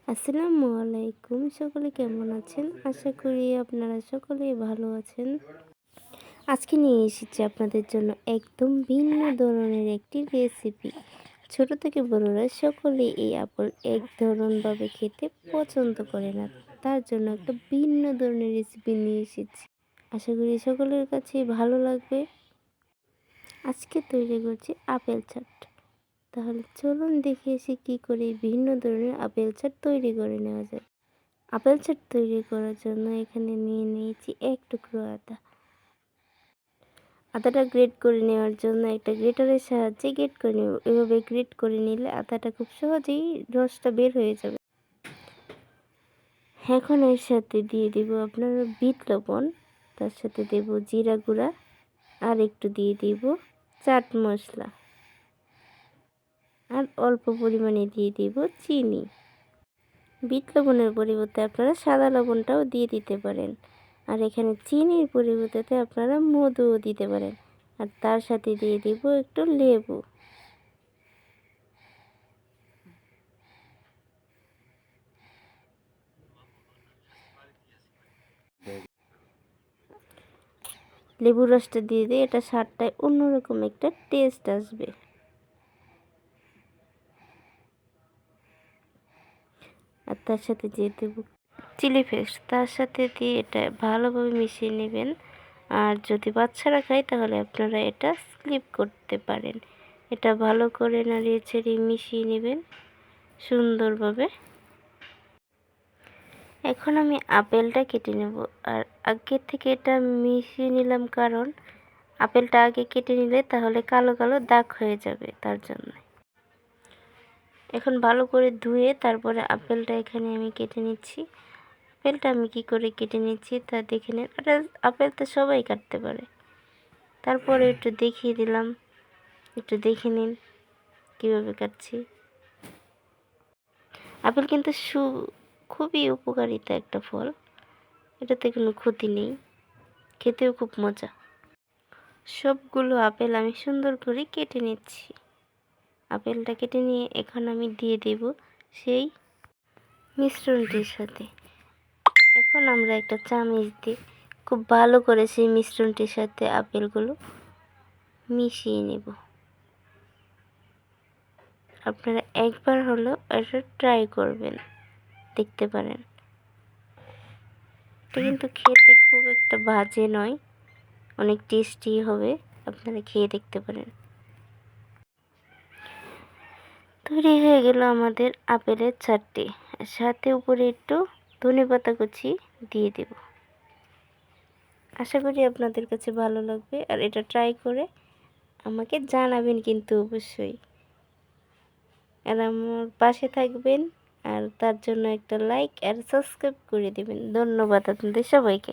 আসসালামু আলাইকুম। সকলে কেমন আছেন? আশা করি আপনারা সকলেই ভালো আছেন। আজকে নিয়ে এসেছি আপনাদের জন্য একদম ভিন্ন ধরনের একটি রেসিপি। ছোট থেকে বড়রা সকলেই এই আপেল এক ধরনভাবে খেতে পছন্দ করে না। তার জন্য একটা ভিন্ন ধরনের রেসিপি নিয়ে এসেছি। আশা করি সকলের কাছেই ভালো লাগবে। আজকে তৈরি করছি আপেল চাট। তাহলে চলুন দেখে এসে কী করে ভিন্ন ধরনের আপেল চাট তৈরি করে নেওয়া যায়। আপেল চাট তৈরি করার জন্য এখানে নিয়ে নিয়েছি এক টুকরো আদা। আদাটা গ্রেট করে নেওয়ার জন্য একটা গ্রেটারের সাহায্যে গ্রেট করে নেব। এভাবে গ্রেট করে নিলে আদাটা খুব সহজেই রসটা বের হয়ে যাবে। এখন এর সাথে দিয়ে দেব আপনার বিট লবণ, তার সাথে দেব জিরা গুঁড়া, আর একটু দিয়ে দেব চাট মশলা, আর অল্প পরিমাণে দিয়ে দেব চিনি। বিট লবণের পরিবর্তে আপনারা সাদা লবণটাও দিয়ে দিতে পারেন। আর এখানে চিনির পরিবর্তে আপনারা মধুও দিতে পারেন। আর তার সাথে দিয়ে দিব একটু লেবু। লেবুর রসটা দিয়ে দিয়ে এটা স্বাদটায় অন্যরকম একটা টেস্ট আসবে। আর তার সাথে দিয়ে দেব চিলি ফ্লেক্স, তার সাথে দিয়ে এটা ভালোভাবে মিশিয়ে নেবেন। আর যদি বাচ্চারা খায় তাহলে আপনারা এটা স্কিপ করতে পারেন। এটা ভালো করে নাড়িয়ে ছেড়ে মিশিয়ে নেবেন সুন্দরভাবে। এখন আমি আপেলটা কেটে নেব। আর আগে থেকে এটা মিশিয়ে নিলাম, কারণ আপেলটা আগে কেটে নিলে তাহলে কালো কালো দাগ হয়ে যাবে, তার জন্য। এখন ভালো করে ধুয়ে তারপরে আপেলটা এখানে আমি কেটে নিচ্ছি। আপেলটা আমি কী করে কেটে নিচ্ছি তা দেখে নিন। এটা আপেল তো সবাই কাটতে পারে, তারপরে একটু দেখিয়ে দিলাম, একটু দেখে নিন কীভাবে কাটছি। আপেল কিন্তু খুবই উপকারিতা একটা ফল, এটাতে কোনো ক্ষতি নেই, খেতেও খুব মজা। সবগুলো আপেল আমি সুন্দর করে কেটে নিচ্ছি। আপেলটা কেটে নিয়ে এখন আমি দিয়ে দেব সেই মিশ্রণটির সাথে। এখন আমরা একটা চামচ দিয়ে খুব ভালো করে সেই মিশ্রণটির সাথে আপেলগুলো মিশিয়ে নেব। আপনারা একবার হলেও এটা ট্রাই করবেন, দেখতে পারেন। এটা কিন্তু খেতে খুব একটা বাজে নয়, অনেক টেস্টি হবে, আপনারা খেয়ে দেখতে পারেন। তৈরি হয়ে গেল আমাদের আপেলের চাটনি। সাথে উপরে একটু ধনেপাতা কুচি দিয়ে দেব। আশা করি আপনাদের কাছে ভালো লাগবে। আর এটা ট্রাই করে আমাকে জানাবেন কিন্তু অবশ্যই। আর আমার পাশে থাকবেন, আর তার জন্য একটা লাইক আর সাবস্ক্রাইব করে দেবেন। ধন্যবাদ আপনাদের সবাইকে।